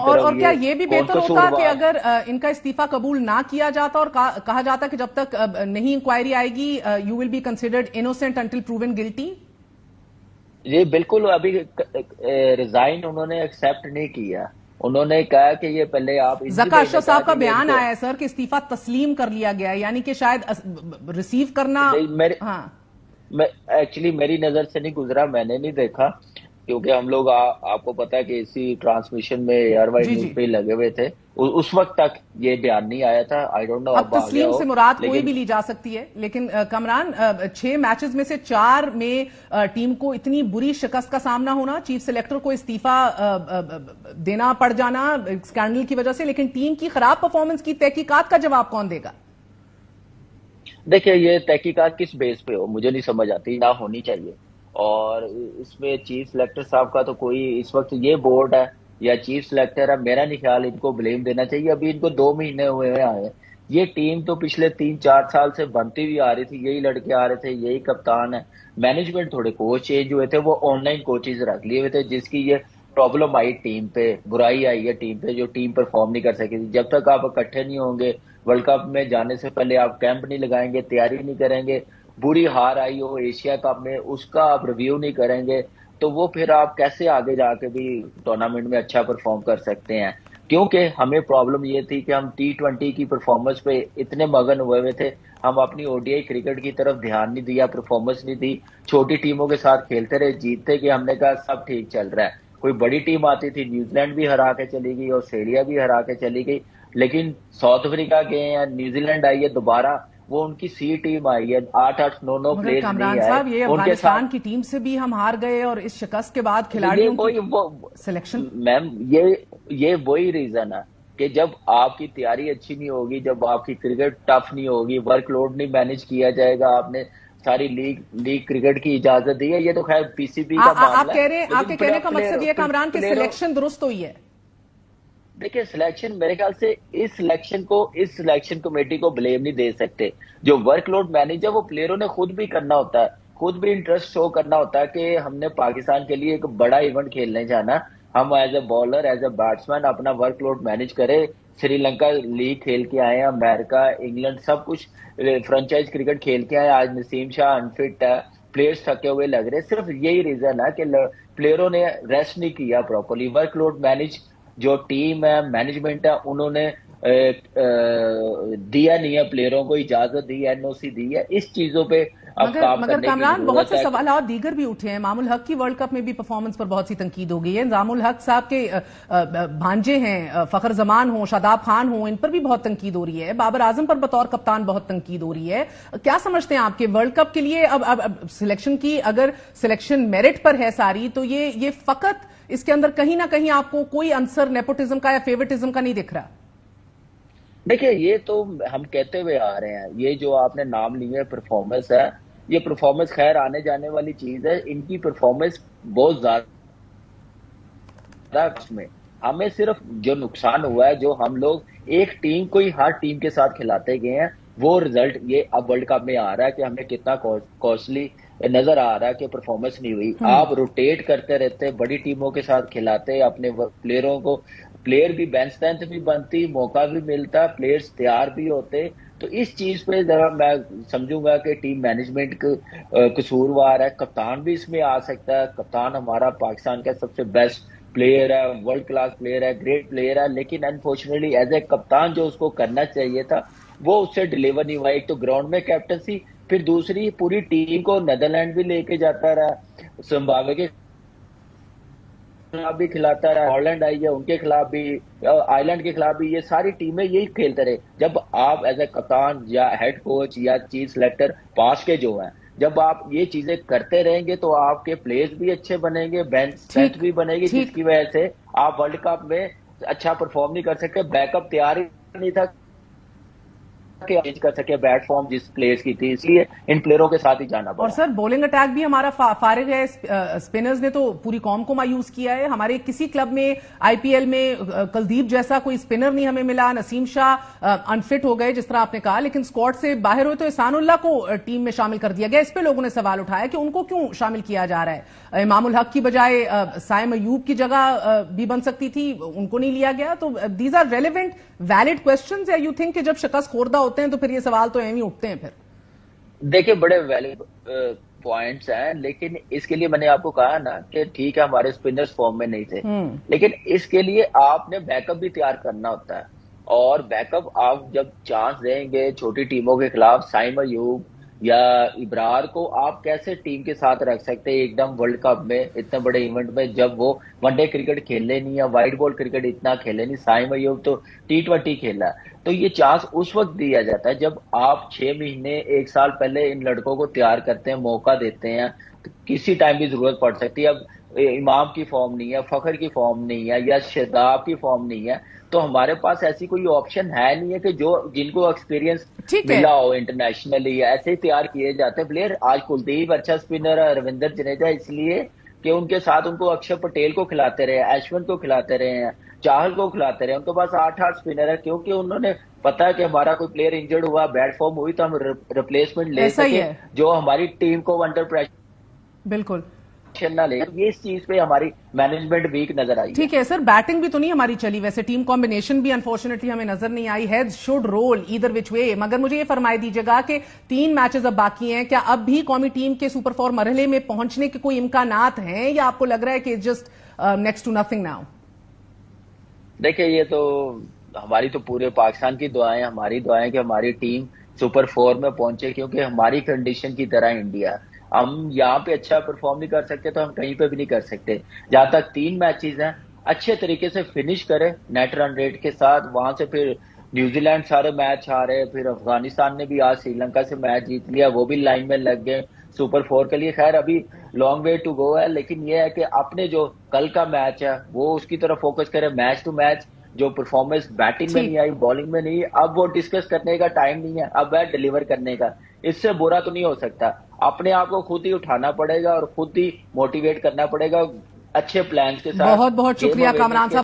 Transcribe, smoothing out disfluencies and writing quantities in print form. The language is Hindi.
और क्या ये भी कौन बेहतर होता कि कसूरवार। अगर इनका इस्तीफा कबूल ना किया जाता और कहा जाता कि जब तक नहीं इंक्वायरी आएगी you will be considered innocent until proven guilty? ये बिल्कुल अभी रिजाइन उन्होंने एक्सेप्ट नहीं किया। उन्होंने कहा कि ये पहले आप इनकी जका ने अशरफ कहा साहब का कि ये बयान इनको आया है सर कि इस्तीफा तस्लीम कर लिया गया है, यानी कि शायद रिसीव करना। नहीं, मेरे हाँ मैं एक्चुअली मेरी नजर से नहीं गुजरा, मैंने नहीं देखा, क्योंकि हम लोग आपको पता है कि इसी ट्रांसमिशन में एयरवाइड जी न्यूज जी। पे ही लगे हुए थे। उस वक्त तक ये बयान नहीं आया था, आई डोंट नो अब अब आ गया तस्लीम हो। से मुराद कोई लेकिन भी ली जा सकती है, लेकिन कमरान 6 मैचेस में से 4 में टीम को इतनी बुरी शिकस्त का सामना होना, चीफ सेलेक्टर को इस्तीफा देना पड़ जाना स्कैंडल की वजह से, लेकिन टीम की खराब परफॉर्मेंस की तहकीकात का जवाब कौन देगा? देखिए, ये तहकीकात किस बेस पे हो मुझे नहीं समझ आती, ना होनी चाहिए। और इसमें चीफ सिलेक्टर साहब का तो कोई, इस वक्त ये बोर्ड है या चीफ सिलेक्टर है, मेरा नहीं ख्याल इनको ब्लेम देना चाहिए। अभी इनको 2 महीने हुए हैं आए। ये टीम तो पिछले 3-4 साल से बनती हुई आ रही थी, यही लड़के आ रहे थे, यही कप्तान है। मैनेजमेंट थोड़े कोच चेंज हुए थे, वो ऑनलाइन कोचेज रख लिए हुए थे, जिसकी ये प्रॉब्लम आई टीम पे, बुराई आई है टीम पे, जो टीम परफॉर्म नहीं कर सकी थी। जब तक आप इकट्ठे नहीं होंगे, वर्ल्ड कप में जाने से पहले आप कैंप नहीं लगाएंगे, तैयारी नहीं करेंगे, बुरी हार आई हो एशिया कप में उसका आप रिव्यू नहीं करेंगे, तो वो फिर आप कैसे आगे जाके भी टूर्नामेंट में अच्छा परफॉर्म कर सकते हैं। क्योंकि हमें प्रॉब्लम ये थी कि हम T20 की परफॉर्मेंस पे इतने मगन हुए हुए थे, हम अपनी ओडीआई क्रिकेट की तरफ ध्यान नहीं दिया, परफॉर्मेंस नहीं दी, छोटी टीमों के साथ खेलते रहे, जीतते कि हमने कहा सब ठीक चल रहा है। कोई बड़ी टीम आती थी, न्यूजीलैंड भी हरा के चली गई, ऑस्ट्रेलिया भी हरा के चली गई, लेकिन साउथ अफ्रीका गए हैं, न्यूजीलैंड आई है दोबारा, वो उनकी सी टीम आई है, 8-8 9-9 मगर प्लेयर्स नहीं कामरान आए साहब ये उनके साथ। अफगानिस्तान की टीम से भी हम हार गए और इस शिकस्त के बाद ये खिलाड़ियों की वही वो सिलेक्शन। मैम, ये वही रीजन है कि जब आपकी तैयारी अच्छी नहीं होगी, जब आपकी क्रिकेट टफ नहीं होगी, वर्कलोड नहीं मैनेज किया जाएगा, आपने सारी लीग लीग क्रिकेट की इजाजत दी है, ये तो खैर पीसीबी का आप मामला है, कह रहे हैं, लेकिन आपके कहने का मकसद ये कामरान कि प्लेयरों, सिलेक्शन दुरुस्त हुई है? देखिए सिलेक्शन मेरे ख्याल से इस सिलेक्शन कमेटी को ब्लेम नहीं दे सकते। जो वर्कलोड मैनेज है वो प्लेयरों ने खुद भी करना होता है, खुद भी इंटरेस्ट शो करना होता है कि हमने पाकिस्तान के लिए एक बड़ा इवेंट खेलने जाना, हम as a bowler as a batsman अपना वर्कलोड मैनेज करें। श्रीलंका लीग खेल के आए हैं, अमेरिका इंग्लैंड सब कुछ फ्रेंचाइज क्रिकेट खेल के आए, आज नसीम शाह अनफिट है, प्लेयर्स थके हुए लग रहे, सिर्फ यही रीजन है कि प्लेयरों ने रेस्ट नहीं किया प्रॉपरली, वर्कलोड मैनेज जो टीम है मैनेजमेंट है उन्होंने दिया नहीं है, प्लेयरों को इजाजत दी है, एनओसी दी है, इस चीजों पे अब मगर काम मगर करने की कामरान बहुत जरूरत से है। सवाल दीगर भी उठे हैं। मामूल हक की वर्ल्ड कप में भी परफॉर्मेंस पर बहुत सी तनकीद हो गई है। मामूल हक साहब के भांजे हैं फखर जमान हो, शादाब खान हो, इन पर भी बहुत तनकीद हो रही है। बाबर आजम पर बतौर कप्तान बहुत तनकीद हो रही है। क्या समझते हैं आपके वर्ल्ड कप के लिए अब सिलेक्शन की, अगर सिलेक्शन मेरिट पर है सारी, तो ये फकत इसके अंदर कहीं ना कहीं आपको कोई अंसर नेपोटिज्म का या फेवरेटिज्म का नहीं दिख रहा? देखिए, ये तो हम कहते हुए आ रहे हैं, ये जो आपने नाम लिए परफॉर्मेंस है, ये परफॉर्मेंस खैर आने जाने वाली चीज है, इनकी परफॉर्मेंस बहुत ज्यादा में हमें सिर्फ जो नुकसान हुआ है, जो हम लोग एक टीम को ही हर टीम के साथ खिलाते गए हैं, वो रिजल्ट ये अब वर्ल्ड कप में आ रहा है कि हमें कितना कॉस्टली नजर आ रहा है कि परफॉर्मेंस नहीं हुई। आप रोटेट करते रहते, बड़ी टीमों के साथ खिलाते अपने प्लेयरों को, प्लेयर भी बेंच स्ट्रेंथ भी बनती, मौका भी मिलता, प्लेयर्स तैयार भी होते, तो इस चीज पे जरा मैं समझूंगा कि टीम मैनेजमेंट कसूरवार है। कप्तान भी इसमें आ सकता है, कप्तान हमारा पाकिस्तान का सबसे बेस्ट प्लेयर है, वर्ल्ड क्लास प्लेयर है, ग्रेट प्लेयर है, लेकिन अनफॉर्चुनेटली एज ए कप्तान जो उसको करना चाहिए था वो उससे डिलीवर नहीं हुआ। एक तो ग्राउंड में कैप्टनसी, फिर दूसरी पूरी टीम को नीदरलैंड भी लेके जाता रहा, जिम्बाब्वे के खिलाफ भी खिलाता रहा, हॉलैंड आई है उनके खिलाफ भी, आयरलैंड के खिलाफ भी, ये सारी टीमें यही खेलते रहे। जब आप एज ए कप्तान या हेड कोच या चीफ सेलेक्टर पास के जो हैं, जब आप ये चीजें करते रहेंगे तो आपके प्लेयर्स भी अच्छे बनेंगे, बेंच स्ट्रेंथ ठीक भी बनेगी, ठीक। जिसकी वजह से आप वर्ल्ड कप में अच्छा परफॉर्म नहीं कर सकते। बैकअप तैयार ही नहीं था कि चेंज कर सके बैट फॉर्म जिस प्लेयर्स की थी, इसलिए इन प्लेयरों के साथ ही जाना पड़ा। और सर बॉलिंग अटैक भी हमारा फारिग है। स्पिनर्स ने तो पूरी कौम को मायूस किया है। हमारे किसी क्लब में आईपीएल में कुलदीप जैसा कोई स्पिनर नहीं हमें मिला। नसीम शाह अनफिट हो गए जिस तरह आपने कहा, लेकिन स्क्वाड से बाहर हुए तो एहसानुल्लाह को टीम में शामिल कर दिया गया। इस पे लोगों ने सवाल उठाया कि उनको क्यों शामिल किया जा रहा है। इमामुल हक की बजाय साइम अयूब की जगह भी बन सकती थी, उनको नहीं लिया गया। तो these are relevant valid questions या यू थिंक कि जब शिकस्त खोरदा होते हैं तो फिर ये सवाल तो एवं ही उठते हैं? फिर देखिए, बड़े वैलिड पॉइंट्स हैं, लेकिन इसके लिए मैंने आपको कहा ना कि ठीक है हमारे स्पिनर्स फॉर्म में नहीं थे, लेकिन इसके लिए आपने बैकअप भी तैयार करना होता है। और बैकअप आप जब चांस देंगे छोटी टीमों के खिलाफ, साइम अयूब या इब्रार को आप कैसे टीम के साथ रख सकते हैं एकदम वर्ल्ड कप में, इतने बड़े इवेंट में, जब वो वनडे क्रिकेट खेले नहीं या व्हाइट बॉल क्रिकेट इतना खेले नहीं। साइम अयूब तो T20 खेला। तो ये चांस उस वक्त दिया जाता है जब आप 6 महीने 1 साल पहले इन लड़कों को तैयार करते हैं, मौका देते हैं। तो किसी टाइम भी जरूरत पड़ सकती है। अब इमाम की फॉर्म नहीं है, फखर की फॉर्म नहीं है या शादाब की फॉर्म नहीं है, तो हमारे पास ऐसी कोई ऑप्शन है नहीं है कि जो जिनको एक्सपीरियंस मिला हो इंटरनेशनली, ऐसे ही तैयार किए जाते हैं प्लेयर। आज कुलदीप अच्छा स्पिनर है, रविंद्र जडेजा इसलिए कि उनके साथ उनको अक्षर पटेल को खिलाते रहे, अश्विन को खिलाते रहे हैं, चाहल को खिलाते रहे। उनके पास 8-8 स्पिनर है, क्योंकि उन्होंने पता है कि हमारा कोई प्लेयर इंजर्ड हुआ, बैड फॉर्म हुई, तो हम रिप्लेसमेंट ले सके जो हमारी टीम को अंडर प्रेशर बिल्कुल ना ले। ये इस चीज पे हमारी मैनेजमेंट वीक नजर आई। ठीक है सर, बैटिंग भी तो नहीं हमारी चली, वैसे टीम कॉम्बिनेशन भी अनफॉर्चुनेटली हमें नजर नहीं आई। हेड्स शुड रोल ईदर विच वे। मगर मुझे ये फरमाई दीजिएगा कि 3 मैचेस अब बाकी हैं, क्या अब भी कौमी टीम के सुपर 4 मरहले में पहुंचने के कोई इम्कानात हैं या आपको लग रहा है कि just next to nothing now? देखिए, ये तो हमारी तो पूरे पाकिस्तान की दुआएं, हमारी दुआएं कि हमारी टीम सुपर 4 में पहुंचे, क्योंकि हमारी कंडीशन की तरह इंडिया, हम यहाँ पे अच्छा परफॉर्म नहीं कर सकते तो हम कहीं पे भी नहीं कर सकते। जहां तक 3 मैचेस हैं, अच्छे तरीके से फिनिश करें नेट रन रेट के साथ। वहां से फिर न्यूजीलैंड सारे मैच हारे, फिर अफगानिस्तान ने भी आज श्रीलंका से मैच जीत लिया, वो भी लाइन में लग गए सुपर 4 के लिए। खैर अभी लॉन्ग वे टू गो है, लेकिन ये है कि अपने जो कल का मैच है वो उसकी तरफ फोकस करें। मैच टू मैच जो परफॉर्मेंस बैटिंग में नहीं आई, बॉलिंग में नहीं, अब वो डिस्कस करने का टाइम नहीं है, अब है डिलीवर करने का। इससे बुरा तो नहीं हो सकता। अपने आप को खुद ही उठाना पड़ेगा और खुद ही मोटिवेट करना पड़ेगा अच्छे प्लान्स के साथ। बहुत बहुत शुक्रिया कामरान साहब।